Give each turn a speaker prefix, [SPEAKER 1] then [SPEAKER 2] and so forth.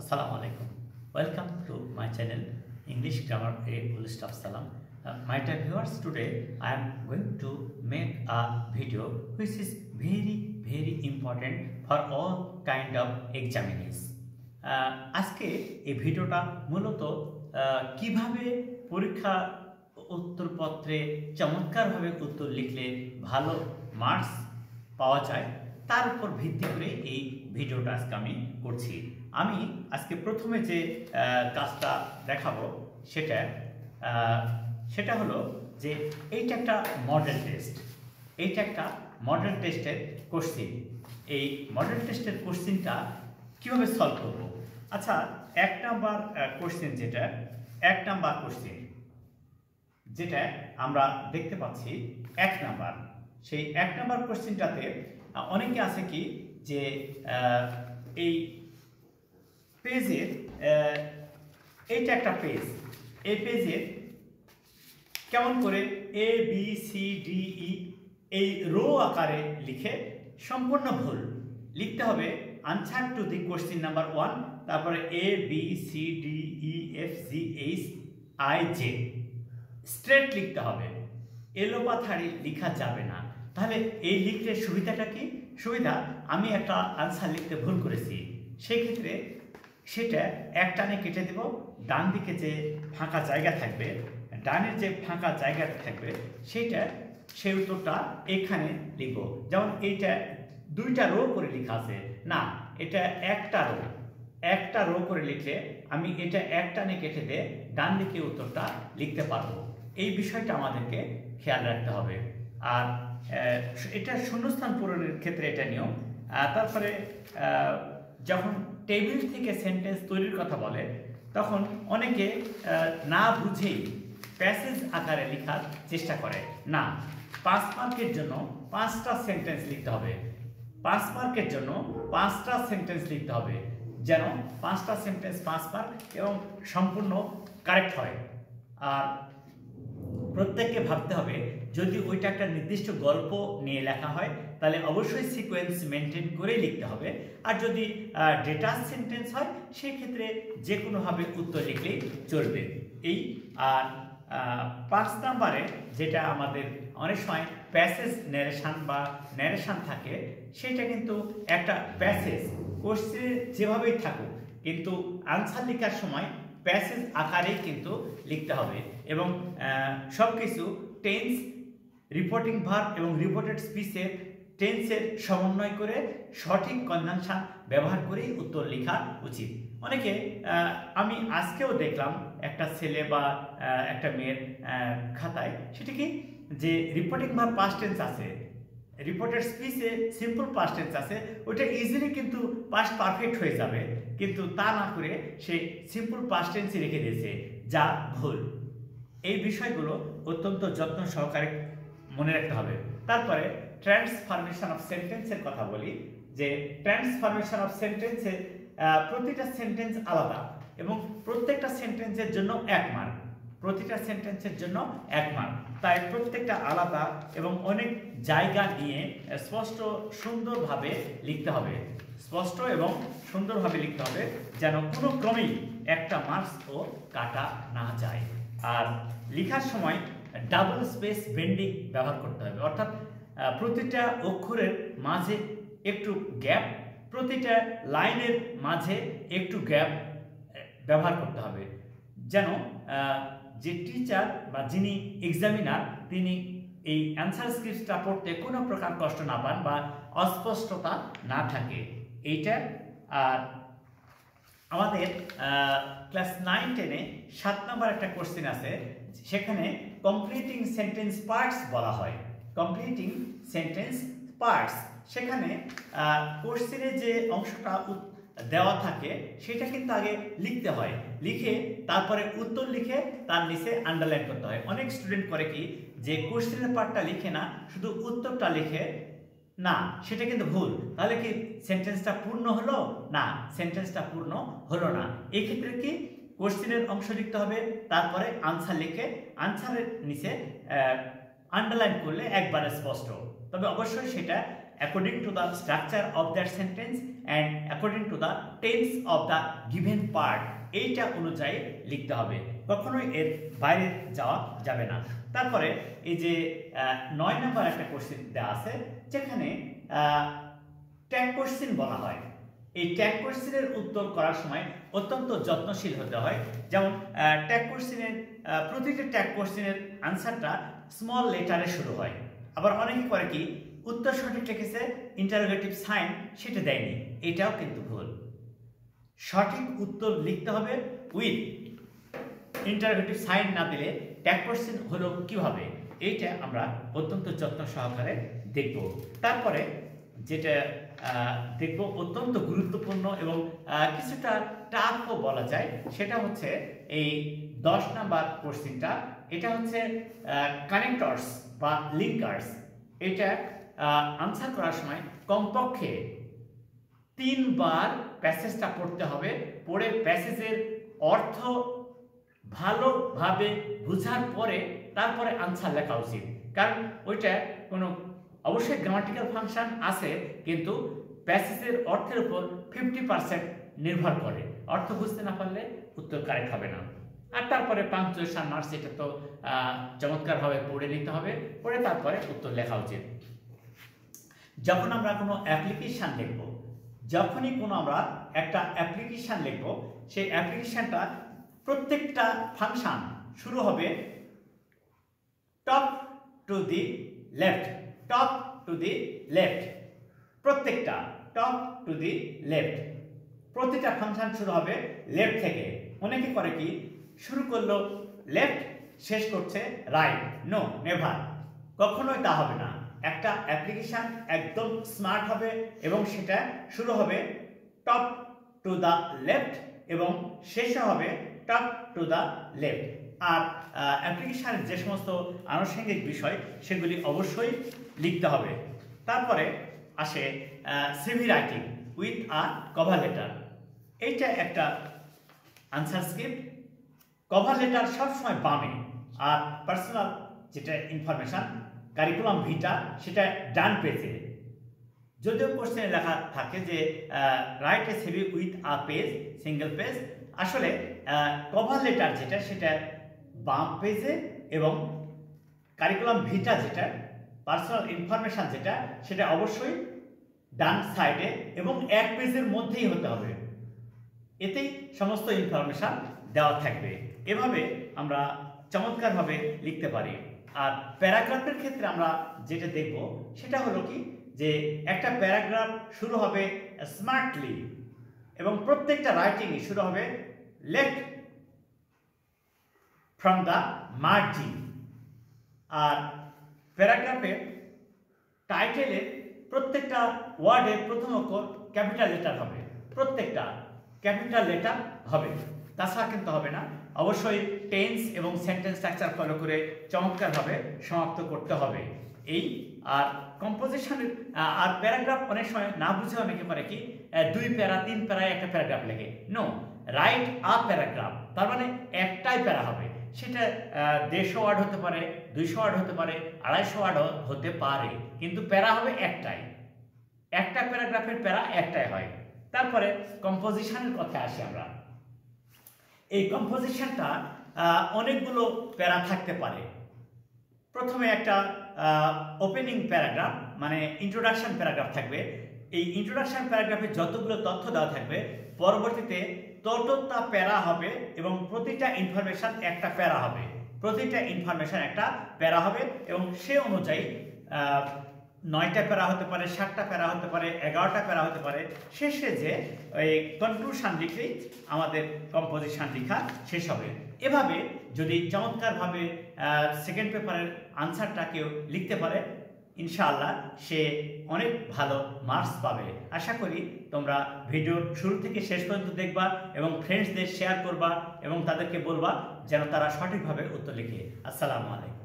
[SPEAKER 1] Assalamu alaikum. Welcome to my channel English Grammar A Full Stop Salam. My dear viewers, today I am going to make a video which is very important for all kind of examinations. আজকে এই ভিডিওটা মূলত কিভাবে পরীক্ষা উত্তরপত্রে চমৎকারভাবে উত্তর লিখলে ভালো মার্কস পাওয়া যায় তার উপর ভিত্তি করে এই ভিডিওটা আজকে আমি করছি। আমি আজকে প্রথমে যে কাজটা দেখাবো সেটা হলো যে এইটা একটা মডেল টেস্ট। এইটা একটা মডেল টেস্টের কোশ্চিন। এই মডেল টেস্টের কোশ্চিনটা কিভাবে সলভ করব? আচ্ছা, এক নাম্বার কোশ্চিন যেটা আমরা দেখতে পাচ্ছি এক নাম্বার, সেই এক নাম্বার কোশ্চিনটাতে অনেকে আছে কি যে এই পেজের এইটা একটা পেজ, এই পেজের কেমন করে A B C D E এই রো আকারে লিখে সম্পূর্ণ ভুল লিখতে হবে। Answer to the question number 1, তারপরে A B C D E F G H I J straight লিখতে হবে, এলোপাথাড়ি লেখা যাবে না। তাহলে এই লিখলে সুবিধাটা কি? সুবিধা, আমি একটা আনসার লিখতে ভুল করেছি, সেই ক্ষেত্রে সেটা এক টানে কেটে দেব। ডান দিকে যে ফাঁকা জায়গা থাকবে, ডানের যে ফাঁকা জায়গাটা থাকবে সেই উত্তরটা এখানে লিখব। যেমন এইটা দুইটা রো করে লেখা আছে, না এটা একটা রো করে লিখলে আমি এটা এক টানে কেটে দিয়ে ডান দিকে উত্তরটা লিখতে পারবো। এই বিষয়টা আমাদেরকে খেয়াল রাখতে হবে। আর এটা শূন্যস্থান পূরণের ক্ষেত্রে এটা নিয়ম। তারপরে যখন টেবিল থেকে সেন্টেন্স তৈরির কথা বলে তখন অনেকে না বুঝেই প্যাসেজ আকারে লেখার চেষ্টা করে। না, 5 মার্কের জন্য 5টা সেন্টেন্স লিখতে হবে, 5 মার্কের জন্য 5টা সেন্টেন্স লিখতে হবে, যেন 5টা সেন্টেন্স 5 মার্ক এবং সম্পূর্ণ কারেক্ট হয়। আর প্রত্যেককে ভাবতে হবে যদি ওইটা একটা নির্দিষ্ট গল্প নিয়ে লেখা হয় তাহলে অবশ্যই সিকোয়েন্স মেনটেন করেই লিখতে হবে। আর যদি ডেটা সেন্টেন্স হয় সেই ক্ষেত্রে যে কোনোভাবে উত্তর লিখলেই চলবে। এই আর 5 নম্বরে যেটা আমাদের অনেক সময় প্যাসেজ ন্যারেশন থাকে, সেটা কিন্তু একটা প্যাসেজ কোশ্চেনে যেভাবেই থাকুক কিন্তু আনসার লেখার সময় প্যাসেজ আকারেই কিন্তু লিখতে হবে এবং সব কিছু টেন্স, রিপোর্টিং ভার্ব এবং রিপোর্টেড স্পিচের টেন্সের সমন্বয় করে সঠিক কনজাংশন ব্যবহার করেই উত্তর লেখা উচিত। অনেকে আমি আজকেও দেখলাম একটা ছেলে বা একটা মেয়ের খাতায় সেটা কি যে রিপোর্টিং ভার্ব পাস্ট টেন্স আছে, রিপোর্টেড স্পিচে সিম্পল পাস্ট টেন্স আছে, ওইটা ইজিলি কিন্তু পাস্ট পারফেক্ট হয়ে যাবে, কিন্তু তা না করে সে সিম্পল পাস্ট টেন্সই রেখে দিয়েছে, যা ভুল। এই বিষয়গুলো অত্যন্ত যত্ন সহকারে মনে রাখতে হবে। তারপরে ট্রান্সফরমেশন অফ সেন্টেন্সের কথা বলি, যে ট্রান্সফরমেশন অফ সেন্টেন্সে প্রতিটা সেন্টেন্স আলাদা এবং প্রত্যেকটা সেন্টেন্সের জন্য 1 মার্ক, প্রতিটা সেন্টেন্সের জন্য 1 মার্ক। তাই প্রত্যেকটা আলাদা এবং অনেক জায়গা নিয়ে স্পষ্ট সুন্দরভাবে লিখতে হবে, স্পষ্ট এবং সুন্দরভাবে লিখতে হবে, যেন কোনো ক্রমেই একটা মার্কসও কাটা না যায়। আর লেখার সময় ডাবল স্পেস বেন্ডিং ব্যবহার করতে হবে, অর্থাৎ প্রতিটা অক্ষরের মাঝে একটু গ্যাপ, প্রতিটা লাইনের মাঝে একটু গ্যাপ ব্যবহার করতে হবে, যেন যে টিচার বা যিনি এক্সামিনার তিনি এই অ্যান্সার স্ক্রিপ্টটা পড়তে কোনো প্রকার কষ্ট না পান বা অস্পষ্টতা না থাকে। এইটা আর আমাদের ক্লাস 9-10-এ 7 নম্বর একটা কোশ্চেন আছে, সেখানে কমপ্লিটিং সেন্টেন্স পার্টস বলা হয়। কমপ্লিটিং সেন্টেন্স পার্টস, সেখানে কোশ্চেনে যে অংশটা দেওয়া থাকে সেটা কিন্তু আগে লিখতে হয়, লিখে তারপরে উত্তর লিখে তার নিচে আন্ডারলাইন করতে হয়। অনেক স্টুডেন্ট করে কি যে কোশ্চেনের পার্টটা লিখে না, শুধু উত্তরটা লিখে, না সেটা কিন্তু ভুল। তাহলে কি সেন্টেন্সটা পূর্ণ হলো? না, সেন্টেন্সটা পূর্ণ হলো না। এই ক্ষেত্রে কি কোশ্চেনের অংশ লিখতে হবে, তারপরে আনসার লিখে আনসারের নিচে আন্ডারলাইন করলে একবারে স্পষ্ট। তবে অবশ্যই সেটা according to the structure of that sentence and according to the tense of the given part এইটা অনুযায়ী লিখতে হবে, কখনোই এর বাইরে যাওয়া যাবে না। তারপরে এই যে 9 নম্বর একটা কোশ্চেন দেওয়া আছে যেখানে ট্যাগ কোশ্চেন বলা হয়। এই ট্যাগ কোশ্চেনের উত্তর করার সময় অত্যন্ত যত্নশীল হতে হয়। যেমন ট্যাগ কোশ্চেনের প্রতিটা ট্যাগ কোশ্চেনের আনসারটা স্মল লেটারে শুরু হয়। আবার অনেকে করে কি উত্তর সঠিক লিখেছে ইন্টারোগেটিভ সাইন সেটা দেয়নি, এটাও কিন্তু ভুল। সঠিক উত্তর লিখতে হবে উইথ ইন্টারোগেটিভ সাইন না দিলে ট্যাগ কোশ্চেন হলো কিভাবে, এইটা আমরা অত্যন্ত যত্ন সহকারে দেখব। তারপরে যেটা দেখব অত্যন্ত গুরুত্বপূর্ণ এবং কিছুটা টাফও বলা যায়, সেটা হচ্ছে এই 10 নাম্বার কোশ্চেনটা। এটা হচ্ছে কানেক্টরস বা লিঙ্কার্স। এটা আনসার করার সময় কমপক্ষে 3 বার প্যাসেজটা পড়তে হবে, পড়ে প্যাসেজের অর্থ ভালোভাবে বোঝার পরে তারপরে আনসার লেখা উচিত। কারণ ওইটা কোনো অবশ্যই গ্রামাটিক্যাল ফাংশন আছে, কিন্তু প্যাসেজের অর্থের উপর 50% নির্ভর করে। অর্থ বুঝতে না পারলে উত্তর কারেক্ট হবে না। আর তারপরে পাংচুয়েশন মার্কস, এটা তো চমৎকারভাবে পড়ে নিতে হবে, পড়ে তারপরে উত্তর লেখা উচিত। যখন আমরা কোনো অ্যাপ্লিকেশন লিখব, যখনই কোনো আমরা একটা অ্যাপ্লিকেশন লিখব, সেই অ্যাপ্লিকেশনটা প্রত্যেকটা ফাংশন শুরু হবে top to the left, top to the left, প্রত্যেকটা টপ টু দি লেফট। প্রতিটা ফাংশন শুরু হবে লেফট থেকে। অনেকে করে কি শুরু করলো লেফট, শেষ করছে রাইট। নো, নেভার, কখনোই তা হবে না। একটা অ্যাপ্লিকেশন একদম স্মার্ট হবে এবং সেটা শুরু হবে টপ টু দ্য লেফট এবং শেষ হবে টপ টু দ্য লেফট। আর অ্যাপ্লিকেশনের যে সমস্ত আনুষঙ্গিক বিষয় সেগুলি অবশ্যই লিখতে হবে। তারপরে আসে CV writing with a cover letter. এইটা একটা আনসার স্ক্রিপ্ট। কভার লেটার সবসময় বামে, আর পার্সোনাল যেটা ইনফরমেশন কারিকুলাম ভিটা সেটা ডান পেজে। যদিও কোশ্চেনে লেখা থাকে যে write a CV with a page, single page, আসলে কভার লেটার যেটা সেটা বাম পেজে এবং কারিকুলাম ভিটা যেটা পার্সোনাল ইনফরমেশন যেটা সেটা অবশ্যই ডান সাইডে এবং এক পেজের মধ্যেই হতে হবে, এতেই সমস্ত ইনফরমেশন দেওয়া থাকবে। এভাবে আমরা চমৎকারভাবে লিখতে পারি। আর প্যারাগ্রাফের ক্ষেত্রে আমরা যেটা দেখব সেটা হলো কি যে একটা প্যারাগ্রাফ শুরু হবে স্মার্টলি এবং প্রত্যেকটা রাইটিংই শুরু হবে লেফট ফ্রম দ্য মার্জিন। আর প্যারাগ্রাফের টাইটেলে প্রত্যেকটা ওয়ার্ডের প্রথম অক্ষর ক্যাপিটাল লেটার হবে, প্রত্যেকটা ক্যাপিটাল লেটার হবে, তাছাড়া কিন্তু হবে না। অবশ্যই টেন্স এবং সেন্টেন্স স্ট্রাকচার ফলো করে চমৎকারভাবে সমাপ্ত করতে হবে। এই আর কম্পোজিশনের আর প্যারাগ্রাফ অনেক সময় না বুঝে অনেকে করে কি 2 প্যারা 3 প্যারায় একটা প্যারাগ্রাফ লেখে। নো, রাইট আ প্যারাগ্রাফ, তার মানে একটাই প্যারা হবে। সেটা 150 ওয়ার্ড হতে পারে, 200 ওয়ার্ড হতে পারে, 250 ওয়ার্ড হতে পারে, কিন্তু প্যারা হবে একটাই। একটা প্যারাগ্রাফের প্যারা একটাই হয়। তারপরে কম্পোজিশনের কথা আসি আমরা। এই কম্পোজিশনটা অনেকগুলো প্যারা থাকতে পারে। প্রথমে একটা ওপেনিং প্যারাগ্রাফ মানে ইন্ট্রোডাকশন প্যারাগ্রাফ থাকবে। এই ইন্ট্রোডাকশন প্যারাগ্রাফে যতগুলো তথ্য দেওয়া থাকবে পরবর্তীতে ততটা প্যারা হবে এবং প্রতিটা ইনফরমেশন একটা প্যারা হবে, প্রতিটা ইনফরমেশন একটা প্যারা হবে এবং সে অনুযায়ী 9টা প্যারা হতে পারে, 7টা প্যারা হতে পারে, 11টা প্যারা হতে পারে। শেষে যে ওই কনক্লুশন লিখলেই আমাদের কম্পোজিশন লেখা শেষ হবে। এভাবে যদি চমৎকারভাবে সেকেন্ড পেপারের আনসারটা কেউ লিখতে পারে, ইনশাআল্লাহ সে অনেক ভালো মার্কস পাবে। আশা করি তোমরা ভিডিওর শুরু থেকে শেষ পর্যন্ত দেখবা এবং ফ্রেন্ডসদের শেয়ার করবা এবং তাদেরকে বলবা যেন তারা সঠিকভাবে উত্তর লিখে। আসসালামু আলাইকুম।